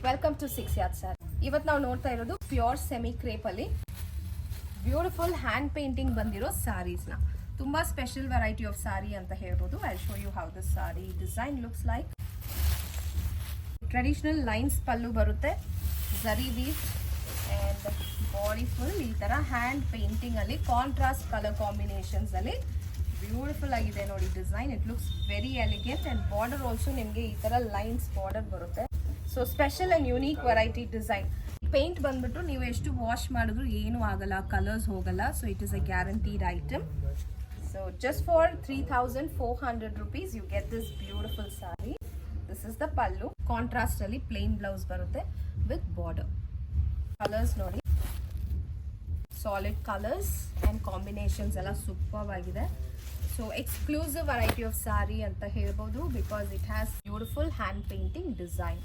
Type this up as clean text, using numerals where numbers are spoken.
Welcome to 6 yard sari. ಇವತ್ತು ನಾವು ನೋಡ್ತಾ ಇರೋದು ಪ್ಯೂರ್ ಸೆಮಿ ಕ್ರೇಪ್ ಅಲ್ಲಿ ಬ್ಯೂಟಿಫುಲ್ ಹ್ಯಾಂಡ್ ಪೇಂಟಿಂಗ್ ಬಂದಿರೋ ಸ್ಯಾರೀಸ್ನ. ತುಂಬಾ ಸ್ಪೆಷಲ್ ವೆರೈಟಿ ಆಫ್ ಸ್ಯಾರಿ ಅಂತ ಹೇಳ್ಬೋದು. I show you how this sari design looks like. Traditional lines pallu ಬರುತ್ತೆ, zari weave and body full ಈ ತರ ಹ್ಯಾಂಡ್ ಪೇಂಟಿಂಗ್ ಅಲ್ಲಿ ಕಾಂಟ್ರಾಸ್ಟ್ ಕಲರ್ ಕಾಂಬಿನೇಷನ್ಸ್ ಅಲ್ಲಿ ಬ್ಯೂಟಿಫುಲ್ ಆಗಿದೆ ನೋಡಿ design. It looks very elegant and border also ನಿಮಗೆ ಈ ತರ ಲೈನ್ಸ್ ಬಾರ್ಡರ್ ಬರುತ್ತೆ. So special and unique variety design. Paint ಬಂದ್ಬಿಟ್ಟು ನೀವು ಎಷ್ಟು ವಾಶ್ ಮಾಡಿದ್ರು ಏನು ಆಗಲ್ಲ, ಕಲರ್ಸ್ ಹೋಗಲ್ಲ. So it is a guaranteed item. So just for 3,400 rupees you get this beautiful saree. This is the pallu. Contrast ಅಲ್ಲಿ plain blouse ಬರುತ್ತೆ with border. Colours ನೋಡಿ, ಸಾಲಿಡ್ ಕಲರ್ಸ್ ಅಂಡ್ ಕಾಂಬಿನೇಷನ್ಸ್ ಎಲ್ಲ super ಆಗಿದೆ. So exclusive variety of sari ಅಂತ ಹೇಳ್ಬೋದು because it has beautiful hand painting design.